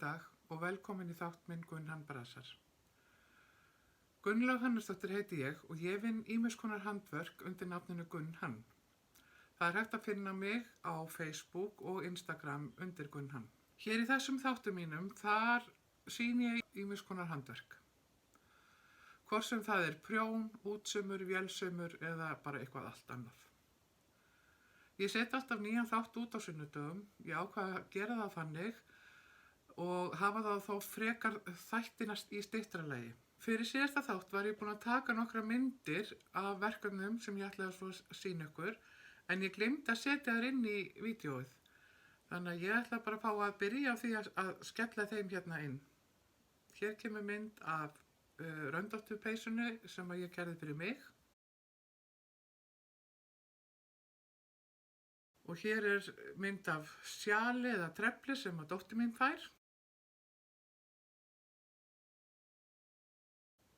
dag og velkomin í þátt minn Gunnhann Brasar. Gunnlaug Hannesdóttir heiti ég og ég vinn ýmiss konar handverk undir nafninu Gunnhann. Það er hægt að finna mig á Facebook og Instagram undir Gunnhann. Hér í þessum þáttum mínum þar sýni ég ýmiss konar handverk. Hvort sem það er prjón, útsaumur, vélsaumur eða bara eitthvað allt annað. Ég set alltaf nýjan þátt út á sunnudögum, ég ákvað að gera það þannig og hafa það þó frekar þættinast í styttralagi. Fyrir síðasta þátt var ég búin að taka nokkra myndir af verkefnum sem ég ætlaði að svo sýna ykkur, en ég gleymdi að setja þær inn í vídeóið. Þannig að ég ætla bara að fá að byrja á því að skella þeim hérna inn. Hér kemur mynd af röndóttu peysunni sem ég gerði fyrir mig. Og hér er mynd af sjali eða trefli sem að dóttir mín fær.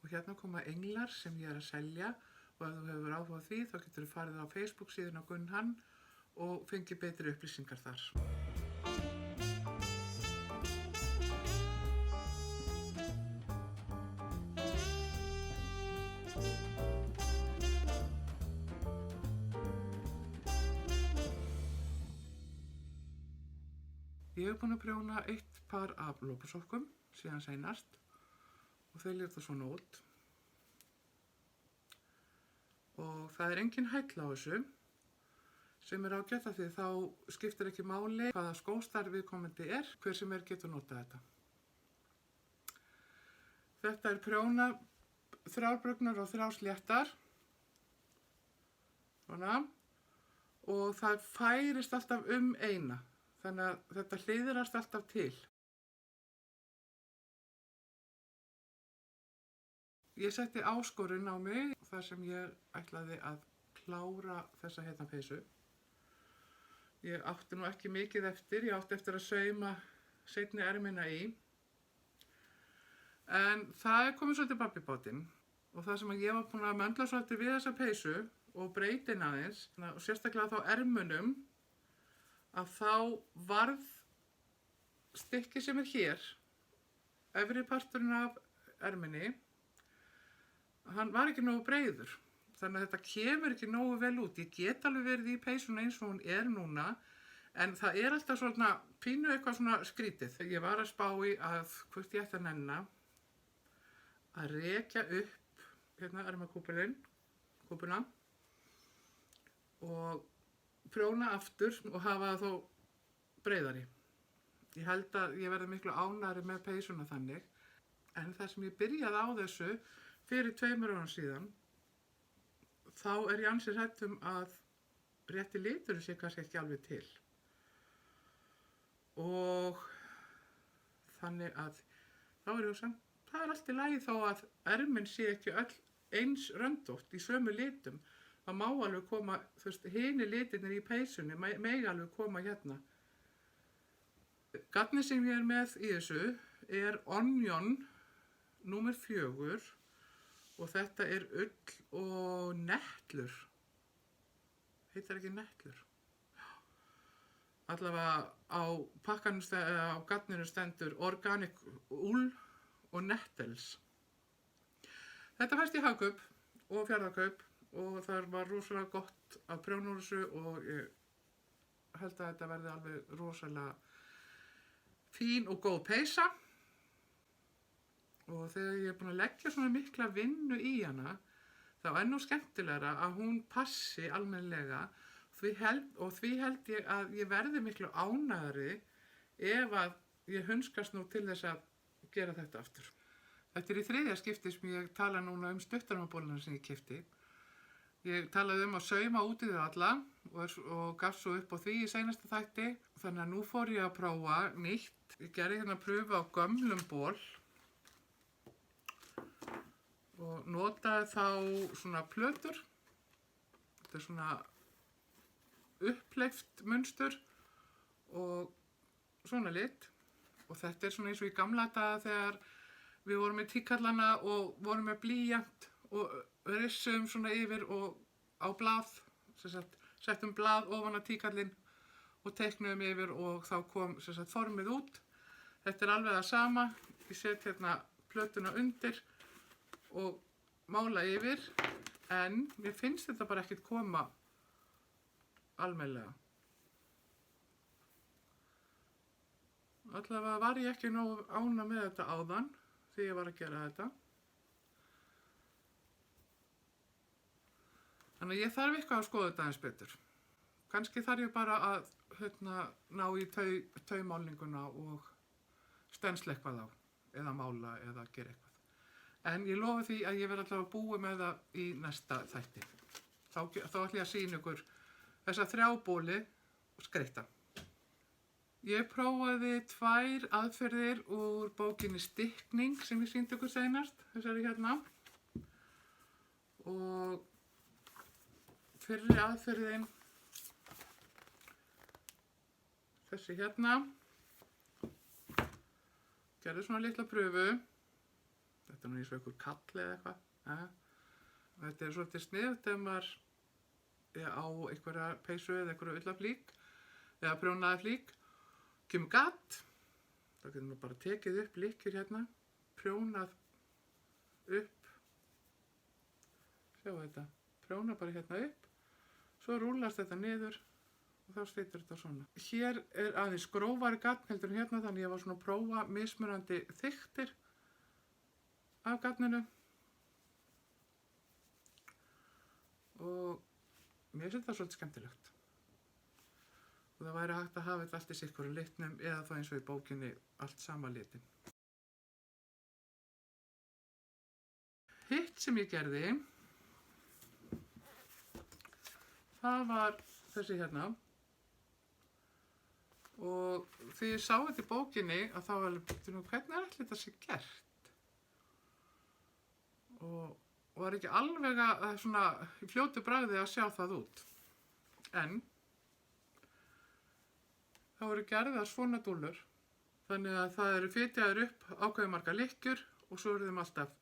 Og hérna koma englar sem ég er að selja og ef þú hefur áhuga á því þá getur þú farið á Facebook síðuna Gunnhann og fengið betri upplýsingar þar. Ég hef búin að prjóna eitt par af lopasokkum síðan seinast og þau líta svona út. Og það er engin hæll á þessu sem er ágætt af því þá skiptir ekki máli hvaða skóstar viðkomandi er, hver sem getur notað þetta. Þetta er prjóna 3 brugnar og 3 sléttar. Svona. Og það færist alltaf eina. Þannig að þetta hliðrast alltaf til. Ég setti áskorun á mig þar sem ég ætlaði að klára þessa hérna peysu. Ég átti nú ekki mikið eftir, ég átti eftir að sauma seinni ermina í. En það er komið svolítið babb í bátinn og það sem ég var búin að möndla svolítið við þessa peysu og breytin aðeins og sérstaklega þá ermunum að þá varð stykki sem er hér, efri parturinn af erminni, hann var ekki nógu breiður. Þannig að þetta kemur ekki nógu vel út. Ég get alveg verið í peysuna eins og hún er núna, en það er alltaf svona pínu eitthvað svona skrítið. Ég var að spá í að hvort ég ætti að nenna að rekja upp hérna ermakúpuna og prjóna aftur og hafa það þó breiðari. Ég held að ég verði miklu ánægri með peysuna þannig. En það sem ég byrjaði á þessu fyrir 2 árum síðan, þá er ég ansi hrædd að rétti liturinn sé kannski ekki alveg til. Og þannig að þá er ég að segja, það er allt í lagi þó að ermin sé ekki öll eins röndótt í sömu litum. Það má alveg koma, hini litirnir í peysunni, mega alveg koma hérna. Garnið sem ég er með í þessu er Onion númer 4 og þetta er ull og nettlur. Heitir ekki nettlur? Allavega á pakkanum á garninu stendur Organic Wool og Nettles. Þetta fæst í Hagkaup og Fjarðarkaup. Og það var rosalega gott að prjóna úr þessu og ég held að þetta verði alveg rosalega fín og góð peysa. Og þegar ég er búin að leggja svona mikla vinnu í hana, þá er nú skemmtilegra að hún passi almennilega og því held ég að ég verði miklu ánægðari ef að ég hunskast nú til þess að gera þetta aftur. Þetta er í 3. skipti sem ég tala núna stuttarmabóluna sem ég keypti. Ég talaði að sauma út í þau alla og gaf svo upp á því í seinasta þætti. Þannig að nú fór ég að prófa nýtt. Ég gerði hérna pröfu á gömlum ból og notaði þá svona plötur. Þetta er svona upphleypt munstur og svona lit. Og þetta er svona eins og í gamla daga þegar við vorum með tíkallana og vorum með blýant og rissum svona yfir og á blað, settum blað ofan á tíkallinn og teiknuðum yfir og þá kom formið út. Þetta er alveg það sama. Ég set hérna plötuna undir og mála yfir, en mér finnst þetta bara ekkert koma almennilega. Allavega var ég ekki nógu ánægð með þetta áðan þegar ég var að gera þetta. Þannig að ég þarf eitthvað að skoða þetta aðeins betur. Kannski þarf ég bara að ná í taumálninguna og stensla eitthvað á, eða mála eða gera eitthvað. En ég lofa því að ég verð alltaf að búa með það í næsta þætti. Þá ætlum ég að sýna ykkur þessa 3 bóli og skreyta. Ég prófaði 2 aðferðir úr bókinni Stikning sem ég sýndi ykkur seinast, þessari hérna. Og fyrri aðferðin, þessi hérna, gerði svona litla pröfu. Þetta er nú eins og einhver kall eða eitthvað. Þetta er svolítið sniðugt ef maður á einhverja peysu eða einhverja ullaflík eða prjónaða flík. Kemur gatt, þá getur maður bara tekið upp lykkjur hérna, prjónað upp, sjáu þetta, prjónað bara hérna upp, svo rúllast þetta niður og þá situr þetta svona. Hér er aðeins grófari gatt heldur en hérna, þannig ég var svona að prófa mismunandi þykktir af gattinu og mér finnst þetta svolítið skemmtilegt. Og það væri hægt að hafa þetta allt í sitthvoru litnum eða þá eins og í bókinni allt sama litin. Hitt sem ég gerði, það var þessi hérna. Og þegar ég sá þetta í bókinni að þá var hvernig er allir þetta sé gert? Og var ekki alveg að svona í fljótu bragði að sjá það út. En það voru gerðar svona dúllur, þannig að það eru fitjaðar upp ákveðið margar lykkjur og svo eru þeim alltaf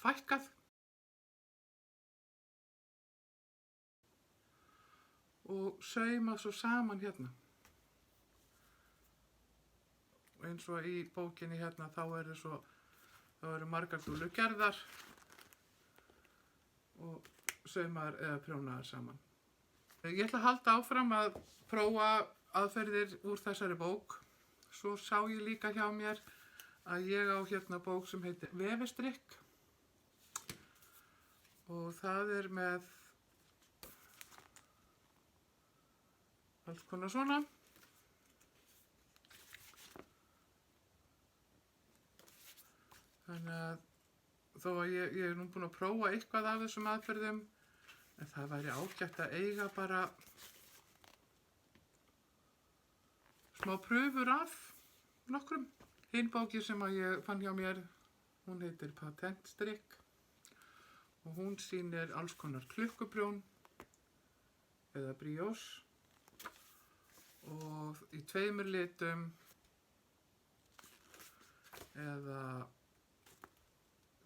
fækkað. Og saumað svo saman hérna. Og eins og í bókinni hérna þá eru margar dúllur gerðar og saumaðar eða prjónaðar saman. Ég ætla að halda áfram að prófa aðferðir úr þessari bók. Svo sá ég líka hjá mér að ég á hérna bók sem heitir Vefistrikk og það er með alls konar svona. Þannig að þó að ég er nú búin að prófa eitthvað af þessum aðferðum, en það væri ágætt að eiga bara smá pröfur af nokkrum. Hinn bókin sem að ég fann hjá mér, hún heitir Patentstrikk og hún sýnir alls konar klukkuprjón eða brioche og í 2 litum eða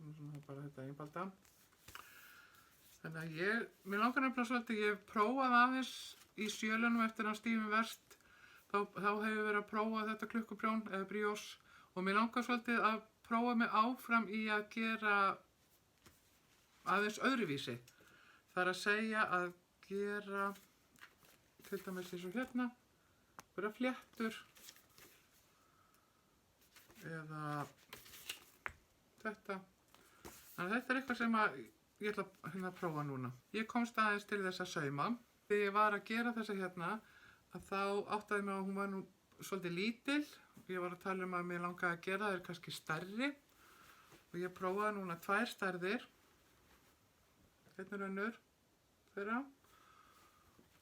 svona bara þetta einfalda. Þannig að mér langar nefnilega svolítið, ég prófaði aðeins í Sjölunum eftir hann Stephen West. Þá hefur verið að prófa þetta klukkuprjón eða brioche og mér langar svolítið að prófa mig áfram í að gera aðeins öðruvísi. Það er að segja að gera til dæmis eins og hérna, vera fléttur eða þetta. Þannig að þetta er eitthvað sem ég ætla að prófa núna. Ég komst aðeins til þess að sauma. Þegar ég var að gera þessa hérna, að þá áttaði mig að hún var nú svolítið lítil. Ég var að tala um að mér langaði að gera þær kannski stærri og ég prófaði núna 2 stærðir. Hérna er önnur þeirra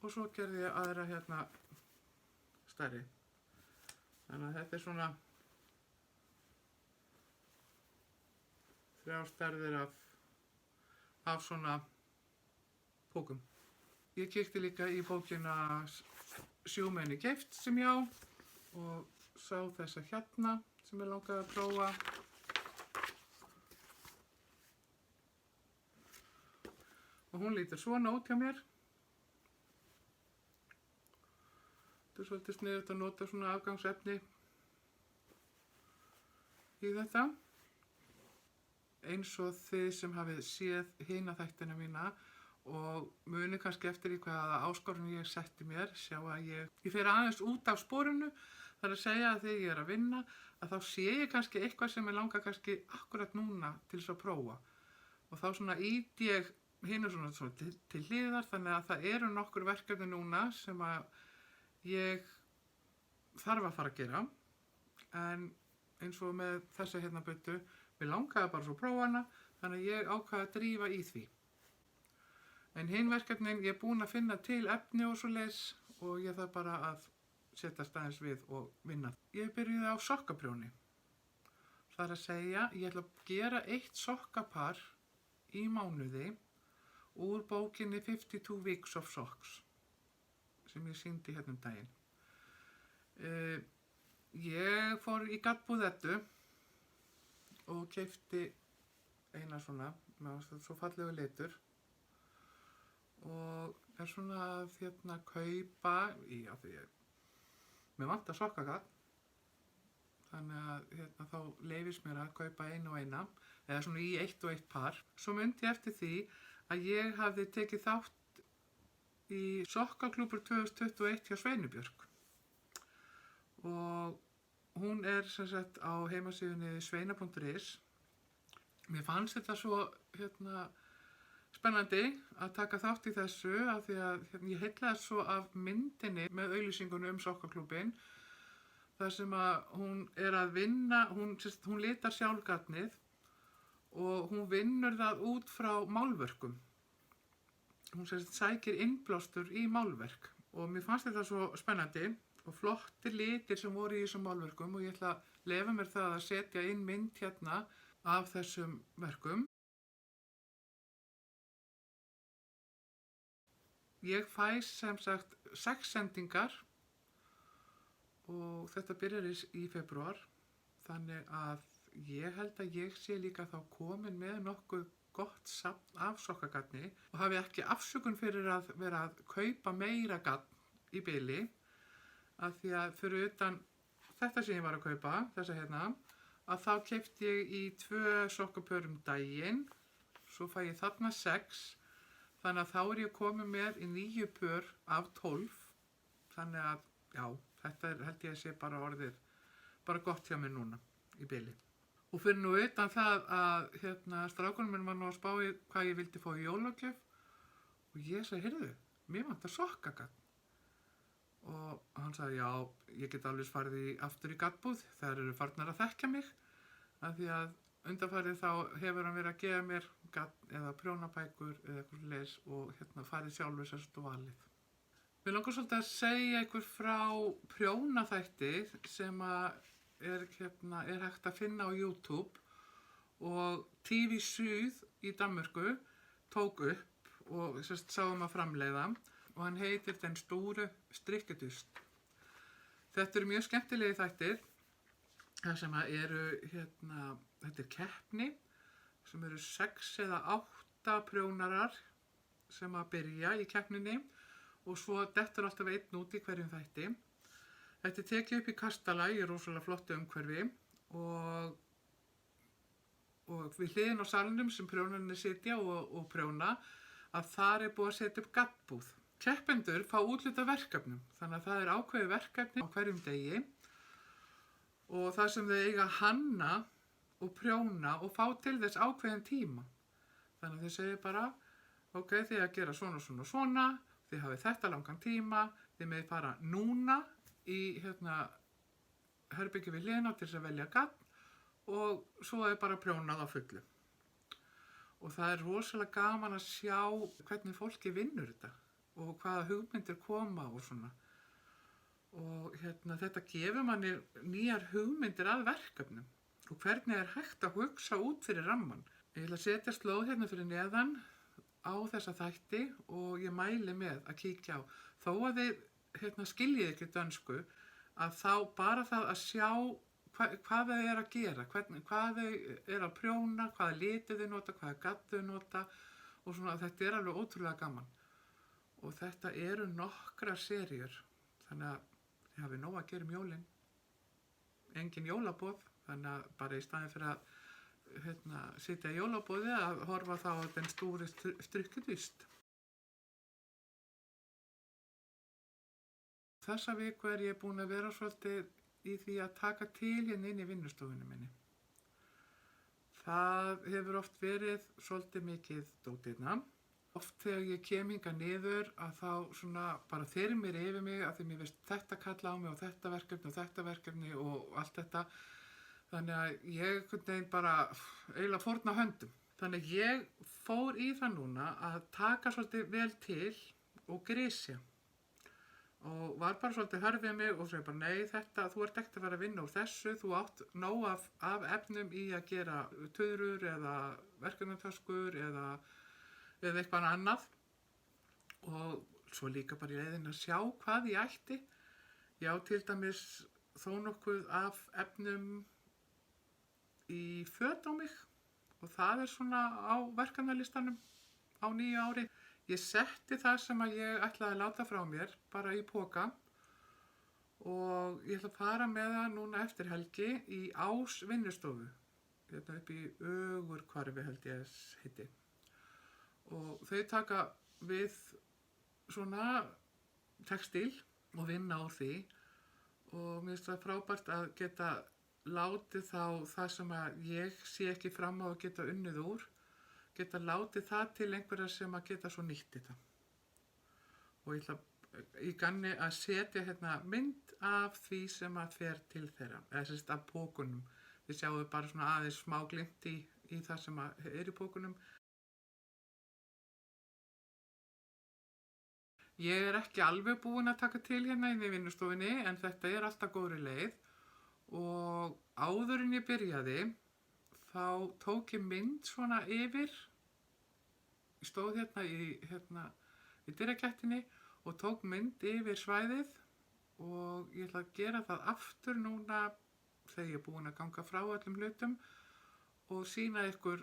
og svo gerði ég aðra hérna stærri. Þannig að þetta er svona 3 stærðir af svona pókum. Ég kíkti líka í bókina Sjómenni Geift sem ég á og sá þessa hérna sem ég langaði að prófa. Og hún lítur svona út hjá mér. Þetta er svolítið sniðugt að nota svona afgangsefni í þetta. Eins og þið sem hafið séð hina þættina mína og muni kannski eftir í hvaða áskorun ég setti mér, sjá að ég fer aðeins út af sporinu, þar að segja að þegar ég er að vinna, að þá sé ég kannski eitthvað sem ég langar kannski akkurat núna til þess að prófa. Og þá svona ít ég hinu svona til hliðar, þannig að það eru nokkur verkefni núna sem að ég þarf að fara að gera. En eins og með þessa hérna buddu, mér langaði bara svo að prófa hana, þannig að ég ákvað að drífa í því. En hinn verkefnin, ég er búin að finna til efni og svoleiðis og ég þarf bara að setjast aðeins við og vinna. Ég byrjuði á sokkaprjóni. Það er að segja, ég ætla að gera 1 sokkapar í mánuði úr bókinni 52 Weeks of Socks sem ég sýndi hérna daginn. Ég fór í gaddbúð Eddu og keypti eina svona, svo fallegu litur og er svona að kaupa mér vantar sokkagall, þannig að þá leyfist mér að kaupa eina og eina eða svona í 1 og 1 par. Svo myndi ég eftir því að ég hafði tekið þátt í sokkaklúbbur 2021 hjá Sveinubjörg og hún er sem sagt á heimasíðunni sveina.is. Mér fannst þetta svo spennandi að taka þátt í þessu af því að ég heillaði svo af myndinni með auglýsingunum sokkaklúbbinn þar sem að hún er að vinna, hún litar sjálf garnið og hún vinnur það út frá málverkum. Hún sækir innblástur í málverk og mér fannst þetta svo spennandi og flottir litir sem voru í þessum málverkum og ég ætla að leyfa mér það að setja inn mynd hérna af þessum verkum. Ég fæ sem sagt 6 sendingar og þetta byrjar í febrúar, þannig að ég held að ég sé líka þá komin með nokkuð gott safn af sokkagarni og hafi ekki afsökun fyrir að vera að kaupa meira garn í bili. Af því að fyrir utan þetta sem ég var að kaupa, þessa hérna, að þá keypti ég í 2 sokkapör daginn, svo fæ ég þarna 6, þannig að þá er ég komið með í 9 pör af 12, þannig að já, þetta held ég að sé bara orðið, bara gott hjá mér núna í bili. Og fyrir nú utan það að strákunum minn var nú að spá í hvað ég vildi fá í jólagjöf og ég sagði, heyrðu, mér vantar sokkagarn. Og hann sagði, já, ég get alveg farið aftur í gaddbúð, þær eru farnar að þekkja mig, af því að undanfarið þá hefur hann verið að gefa mér garn eða prjónabækur eða eitthvað leis og farið sjálfur sérst og valið. Mér langar svolítið að segja ykkur frá prjónaþætti sem er hægt að finna á YouTube og TV Syd í Danmörku tók upp og sáum að framleiða og hann heitir Den Store Strikkedyst. Þetta eru mjög skemmtilegi þættir þar sem eru þetta er keppni sem eru 6 eða 8 prjónarar sem að byrja í keppninni og svo dettur alltaf einn út í hverjum þætti. Þetta er tekið upp í Kastala í rosalega flottu umhverfi og við hliðin á salnum sem prjónarnir sitja og prjóna að þar er búið að setja upp gaddbúð. Keppendur fá úthlutað verkefnum, þannig að það er ákveðið verkefni á hverjum degi og það sem þau eiga að hanna og prjóna og fá til þess ákveðin tíma. Þannig að þau segja bara, ok, þið að gera svona, svona, svona, þið hafið þetta langan tíma, þið með fara núna í herbyggi við hliðina til þess að velja garn og svo er bara prjónað á fullu. Og það er rosalega gaman að sjá hvernig fólki vinnur þetta og hvaða hugmyndir koma og svona. Og þetta gefur manni nýjar hugmyndir að verkefnum og hvernig er hægt að hugsa út fyrir ramman. Ég ætla að setja slóð fyrir neðan á þessa þætti og ég mæli með að kíkja á. Þó að þið skiljið ekki dönsku, að þá bara það að sjá hvað þau er að gera, hvað þau er að prjóna, hvaða litu þau nota, hvaða gadd þau nota og svona, þetta er alveg ótrúlega gaman. Og þetta eru nokkrar seríur, þannig að þið hafið nóg að gera jólin. Engin jólaboð, Þannig að bara í staðinn fyrir að sitja í jólabóði að horfa þá á den stóri strykkudyst. Þessa viku ég búin að vera svolítið í því að taka til hérna inn í vinnustofunni minni. Það hefur oft verið svolítið mikið dótirna. Oft þegar ég kem hingað niður að þá svona bara þyrmir yfir mig að því mér veist þetta kalla á mig og þetta verkefni og allt þetta. Þannig að ég kunni bara eiginlega fórna höndum. Þannig að ég fór í það núna að taka svolítið vel til og grisja. Og var bara svolítið hörfið mig og sagði bara nei þú ert ekkert að fara að vinna úr þessu, þú átt nóg af efnum í að gera tuðrur eða verkefnatöskur eða eitthvað annað. Og svo líka bara í leiðinni að sjá hvað ég ætti. Ég á til dæmis þó nokkuð af efnum í föt á mig og það svona á verkefnalistanum á nýju ári. Ég setti það sem að ég ætlaði að láta frá mér bara í poka og ég ætla að fara með það núna eftir helgi í Ás vinnustofu. Þetta upp í Ögurhvarfi held ég heiti. Og þau taka við svona textíl og vinna á því og mér finnst það frábært að geta látið þá það sem að ég sé ekki fram á að geta unnið úr. Geta látið það til einhverja sem að geta svo nýtt þetta. Og ég ætla í ganni að setja hérna mynd af því sem að fer til þeirra, eða sérst af pókunum. Við sjáum bara svona aðeins smá glimt í það sem að í pókunum. Ég ekki alveg búin að taka til hérna inn í vinnustofunni, en þetta alltaf góðri leið. Og áður en ég byrjaði, þá tók ég mynd svona yfir. Ég stóð hérna í dyragættinni og tók mynd yfir svæðið og ég ætla að gera það aftur núna þegar ég búin að ganga frá öllum hlutum og sýna ykkur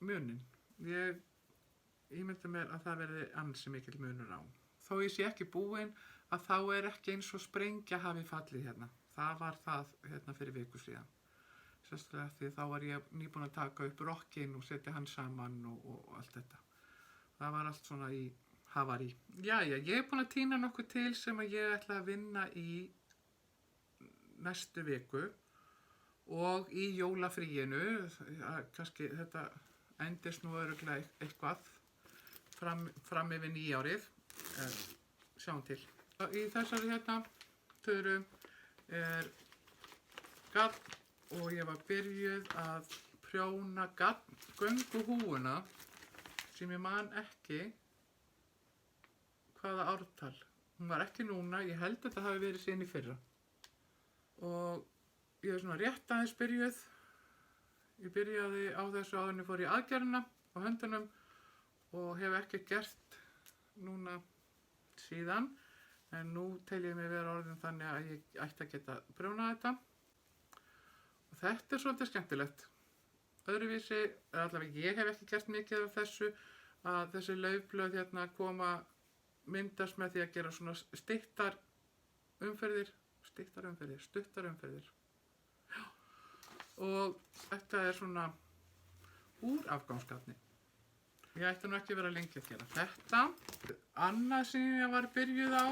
munin. Ég ímynda mér að það verði ansi mikil munur á. Þó ég sé ekki búin að þá ekki eins og sprengja hafi fallið hérna. Það var það hérna fyrir viku síðan. Sérstaklega því þá var ég nýbúin að taka upp rokkinn og setja hann saman og allt þetta. Það var allt svona í havari. Jæja, ég búin að tína nokkuð til sem að ég ætla að vinna í næstu viku og í jólafríinu. Kannski þetta endist nú örugglega eitthvað fram yfir nýjárið. Sjáum til. Í þessari tuðru gall. Og ég var byrjuð að prjóna gönguhúfuna sem ég man ekki hvaða ártal. Hún var ekki núna, ég held að þetta hafi verið síðan í fyrra. Og ég svona rétt aðeins byrjuð. Ég byrjaði á þessu áður en ég fór í aðgerðina á höndunum og hef ekki gert núna síðan. En nú tel ég mig vera orðin þannig að ég ætti að geta prjónað þetta. Og þetta svolítið skemmtilegt. Öðruvísi, allavega ég hef ekki gert mikið af þessu, að þessi laufblöð hérna myndast með því að gera svona stuttar umferðir. Já. Og þetta svona úr afgangsgatni. Ég ætti nú ekki vera lengi að gera þetta. Annað sem ég var byrjuð á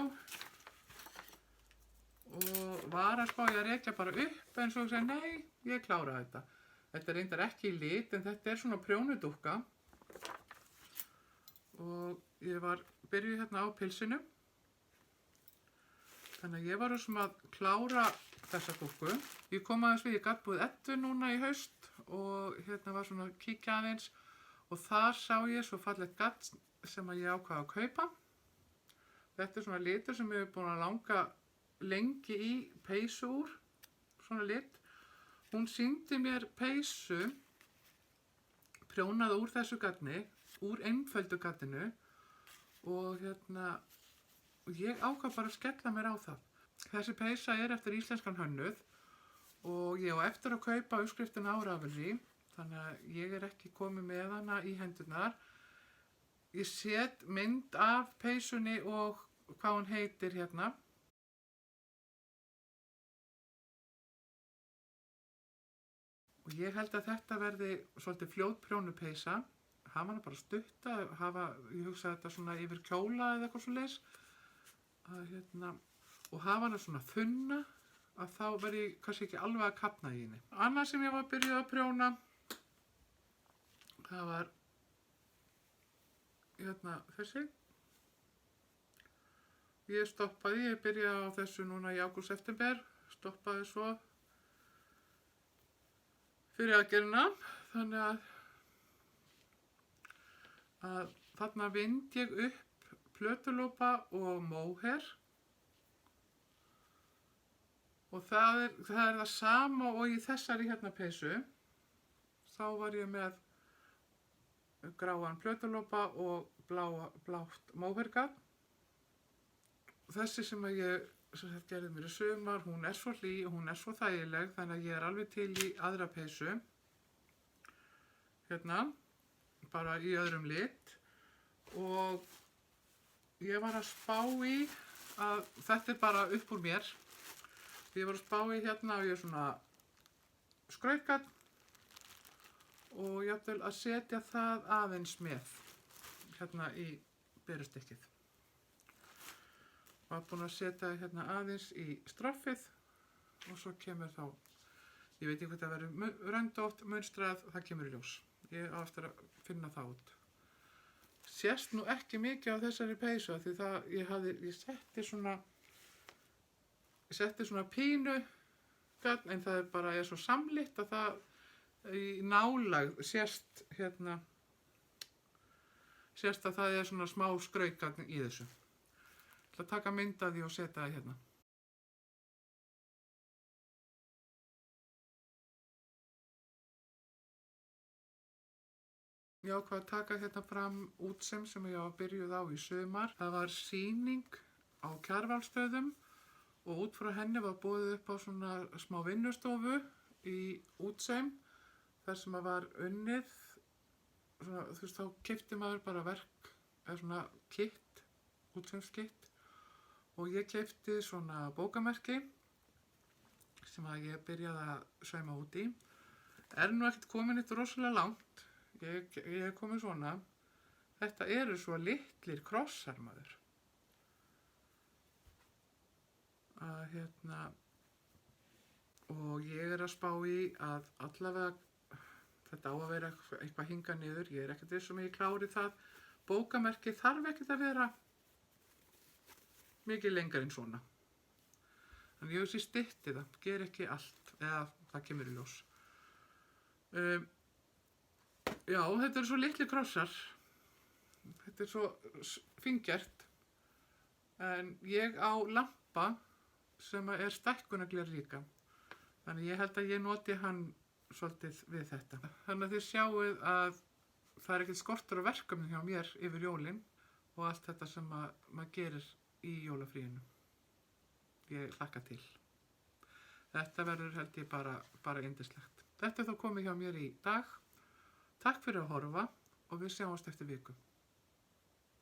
og var að spá ég að rekja bara upp en svo segja nei, ég klára þetta. Þetta reyndar ekki í lit en þetta svona prjónudúkka og ég var byrjuð hérna á pilsinu. Þannig að ég var að klára þessa dúkku. Ég kom aðeins við í gatbúð Eddu núna í haust og hérna var svona að kíkja aðeins og þar sá ég svo fallegt gatt sem að ég ákvað að kaupa. Þetta svona litur sem ég hef búin að langa lengi í peysu úr, svona lit. Hún sýndi mér peysu prjónað úr þessu gatni, úr einföldu gatinu og ég ákvað bara að skella mér á það. Þessi peysa eftir íslenskan hönnuð og ég á eftir að kaupa uppskriftina á Ravelry, þannig að ég ekki komið með hana í hendurnar. Ég set mynd af peysunni og hvað hún heitir hérna. Og ég held að þetta verði svolítið fljót prjónupeysa. Hafa hana bara stutta, ég hugsa þetta svona yfir kjóla eða eitthvað svo leis. Og hafa hana svona þunna, að þá verði ég kannski ekki alveg að kafna í henni. Annað sem ég var að byrja að prjóna, það var þessi. Ég byrjaði á þessu núna í ágúst-september, stoppaði svo fyrir aðgerðina, þannig að þarna vind ég upp plötulópa og móher og það er það sama og í þessari peysu. Þá var ég með gráan plötulópa og blátt móhergat. Þessi sem ég gerði mér í sumar, hún er svo hlý og hún er svo þægileg, þannig að ég er alveg til í aðra peysu. Bara í öðrum lit. Og ég var að spá í að þetta er bara upp úr mér. Ég var að spá í og ég er svona skrautgat og jafnvel að setja það aðeins með í berustykkið. Var búin að setja aðeins í straffið og svo kemur þá, ég veit ekki hvað það verður röndótt, munstrað, það kemur í ljós. Ég á eftir að finna það út. Sést nú ekki mikið á þessari peysu því ég setti svona pínu gat, en það bara er svo samlitt að það í nálægð sést að það er svona smá skrautgat í þessu. Ég ætla að taka mynd af því og setja það hérna. Ég ákvað að taka fram útseim sem ég var byrjuð á í sumar. Það var sýning á Kjarvalsstöðum og út frá henni var boðið upp á svona smá vinnustofu í útseim þar sem var unnið. Svona, þá keypti maður bara verk, eða svona kit, útseimskitt. Og ég keypti svona bókamerki sem að ég byrjaði að sauma út í. Er nú ekkert komin eitt rosalega langt. Ég er komin svona. Þetta eru svo litlir krossar maður. Og ég er að spá í að allavega þetta á að vera eitthvað hingað niður. Ég er ekkert viss um að ég klári það. Bókamerki þarf ekkert að vera mikið lengar en svona. Þannig ég hugsi stytti það, ger ekki allt, eða það kemur í ljós. Já, þetta eru svo litli krossar. Þetta er svo fíngert. En ég á lampa sem er stækkunargler líka. Þannig ég held að ég noti hann svolítið við þetta. Þannig að þið sjáuð að það er ekkert skortur á verkefni hjá mér yfir jólin og allt þetta sem maður gerir í jólafríinu. Ég hlakka til. Þetta verður held ég bara yndislegt. Þetta er þá komið hjá mér í dag. Takk fyrir að horfa og við sjáumst eftir viku.